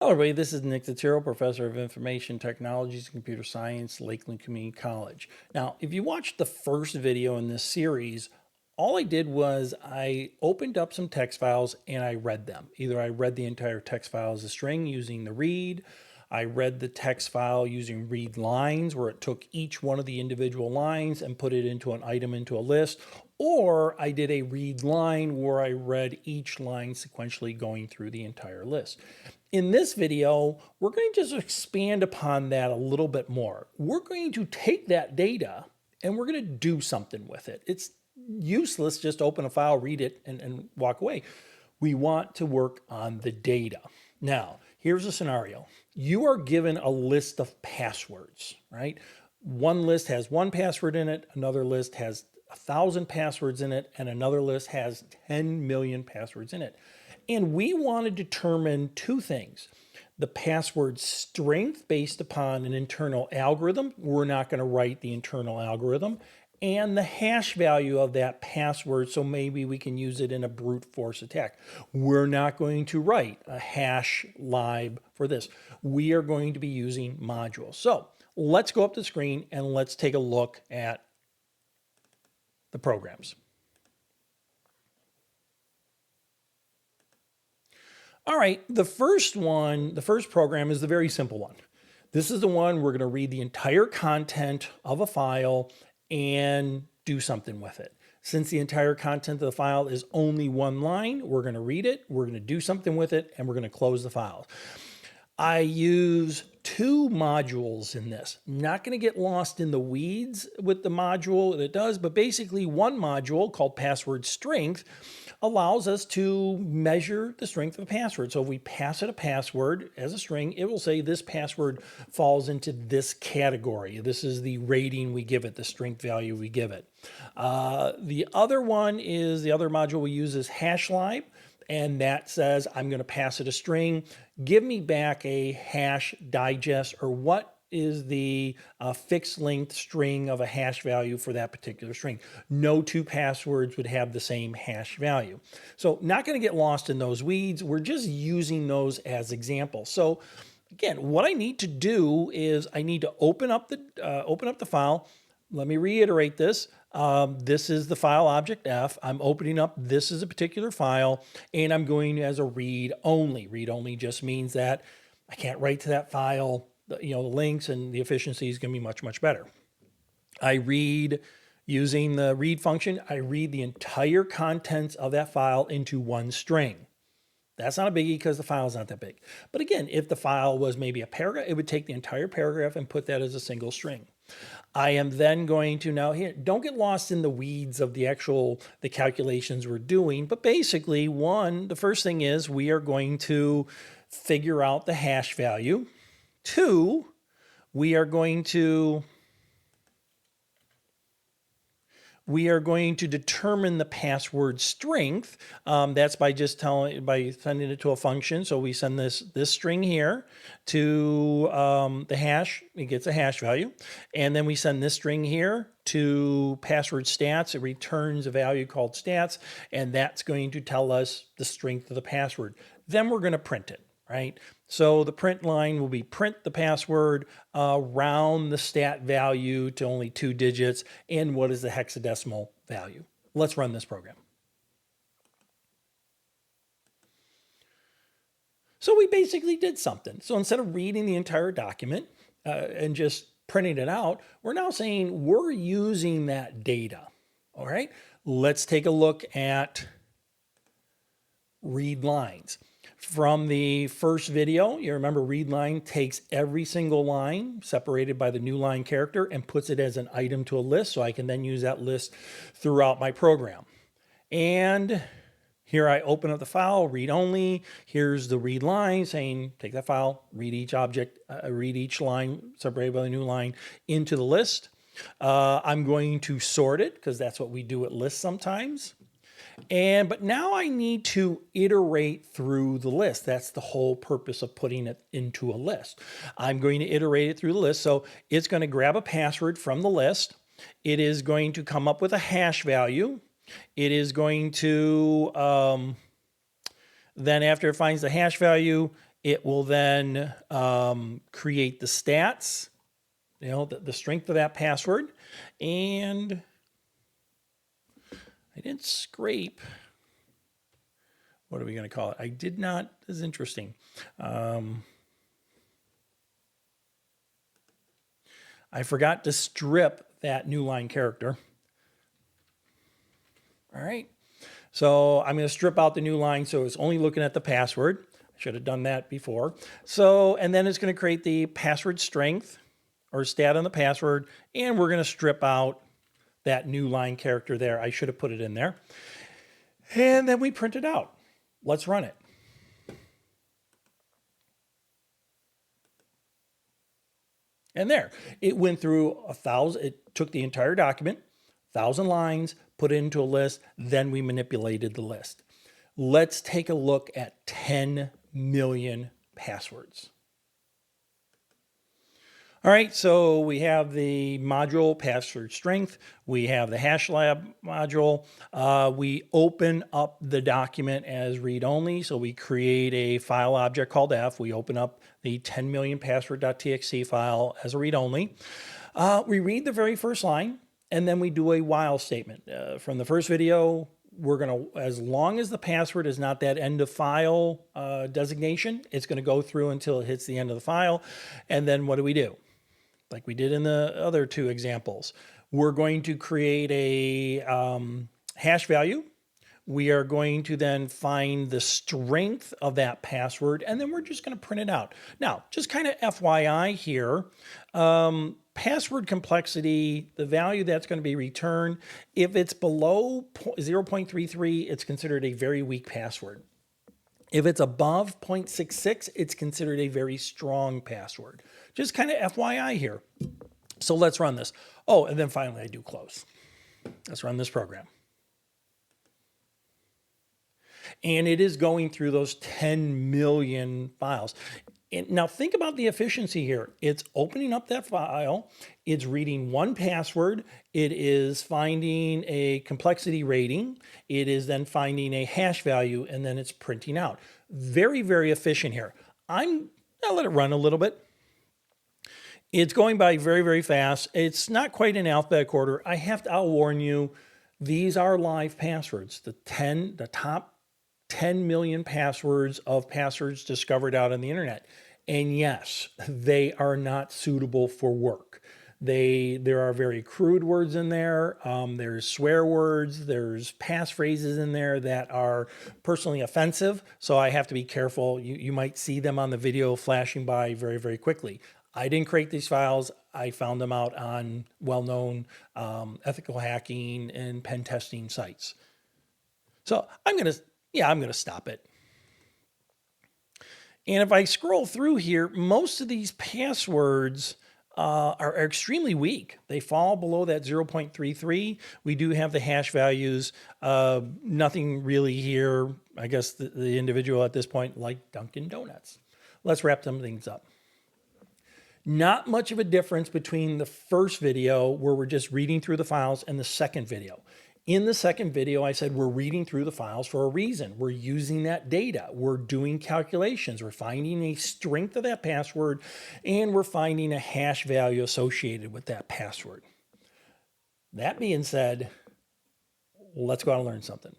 Hello, everybody. This is Nick Totiro, Professor of Information Technologies and Computer Science, Lakeland Community College. Now, if you watched the first video in this series, all I did was I opened up some text files and I read them. Either I read the entire text file as a string using the read, I read the text file using readlines, where it took each one of the individual lines and put it into an item into a list, or I did a read line where I read each line sequentially going through the entire list. In this video, we're going to just expand upon that a little bit more. We're going to take that data and we're going to do something with it. It's useless just open a file, read it, and walk away. We want to work on the data. Now, here's a scenario. You are given a list of passwords, right? One list has one password in it, another list has 1,000 passwords in it, and another list has 10 million passwords in it. And we want to determine two things: the password strength based upon an internal algorithm. We're not going to write the internal algorithm. And the hash value of that password, so maybe we can use it in a brute force attack. We're not going to write a hash lib for this. We are going to be using modules. So let's go up the screen and let's take a look at the programs. All right, the first program is the very simple one. This is the one we're going to read the entire content of a file and do something with it. Since the entire content of the file is only one line, we're going to read it, we're going to do something with it, and we're going to close the file. I use two modules in this. I'm not going to get lost in the weeds with the module that it does, but basically one module called password strength allows us to measure the strength of a password. So if we pass it a password as a string, it will say this password falls into this category. This is the rating we give it, the strength value we give it. The other module we use is hashlib. And that says, I'm going to pass it a string. Give me back a hash digest, or what is the fixed length string of a hash value for that particular string. No two passwords would have the same hash value. So not going to get lost in those weeds. We're just using those as examples. So again, what I need to do is I need to open up the file. Let me reiterate this. This is the file object F. I'm opening up, this is a particular file, and I'm going as a read only. Read only just means that I can't write to that file, the links, and the efficiency is going to be much, much better. I read using the read function. I read the entire contents of that file into one string. That's not a biggie because the file is not that big. But again, if the file was maybe a paragraph, it would take the entire paragraph and put that as a single string. I am then going to now here, don't get lost in the weeds of the calculations we're doing, but basically the first thing is we are going to figure out the hash value. Two, we are going to determine the password strength. That's by sending it to a function. So we send this string here to the hash. It gets a hash value. And then we send this string here to password stats. It returns a value called stats. And that's going to tell us the strength of the password. Then we're going to print it, right? So the print line will be print the password, round the stat value to only 2 digits, and what is the hexadecimal value. Let's run this program. So we basically did something. So instead of reading the entire document and just printing it out, we're now saying we're using that data. All right, let's take a look at read lines. From the first video, you remember readline takes every single line separated by the new line character and puts it as an item to a list, so I can then use that list throughout my program. And here I open up the file, read only. Here's the read line saying, take that file, read each object, read each line separated by the new line into the list. I'm going to sort it because that's what we do at lists sometimes. But now I need to iterate through the list. That's the whole purpose of putting it into a list. I'm going to iterate it through the list. So it's going to grab a password from the list. It is going to come up with a hash value. It is going to, then after it finds the hash value, It will then create the stats, the strength of that password. And I didn't scrape. What are we going to call it? I did not. This is interesting. I forgot to strip that new line character. All right. So I'm going to strip out the new line so it's only looking at the password. I should have done that before. So, and then it's going to create the password strength or stat on the password. And we're going to strip out that new line character there. I should have put it in there. And then we print it out. Let's run it. And there, it went through 1,000, it took the entire document, 1,000 lines, put it into a list, then we manipulated the list. Let's take a look at 10 million passwords. All right, so we have the module password strength. We have the hash lab module. We open up the document as read only. So we create a file object called F. We open up the 10 million password.txt file as a read only. We read the very first line and then we do a while statement. From the first video, we're going to, as long as the password is not that end of file designation, it's going to go through until it hits the end of the file. And then what do? Like we did in the other two examples. We're going to create a hash value. We are going to then find the strength of that password, and then we're just going to print it out. Now, just kind of FYI here, password complexity, the value that's going to be returned, if it's below 0.33, it's considered a very weak password. If it's above 0.66, it's considered a very strong password. Just kind of FYI here. So let's run this. Oh, and then finally I do close. Let's run this program. And it is going through those 10 million files. And now think about the efficiency here. It's opening up that file. It's reading one password. It is finding a complexity rating. It is then finding a hash value, and then it's printing out. Very, very efficient here. I'll let it run a little bit. It's going by very, very fast. It's not quite in alphabetical order. I'll warn you, these are live passwords. The top 10 million passwords of passwords discovered out on the internet. And yes, they are not suitable for work. There are very crude words in there. There's swear words. There's passphrases in there that are personally offensive. So I have to be careful. You might see them on the video flashing by very, very quickly. I didn't create these files. I found them out on well-known ethical hacking and pen testing sites. So I'm going to stop it. And if I scroll through here, most of these passwords are extremely weak. They fall below that 0.33. We do have the hash values. Nothing really here. I guess the individual at this point liked Dunkin' Donuts. Let's wrap some things up. Not much of a difference between the first video where we're just reading through the files and the second video. In the second video, I said we're reading through the files for a reason. We're using that data. We're doing calculations. We're finding a strength of that password, and we're finding a hash value associated with that password. That being said, let's go out and learn something.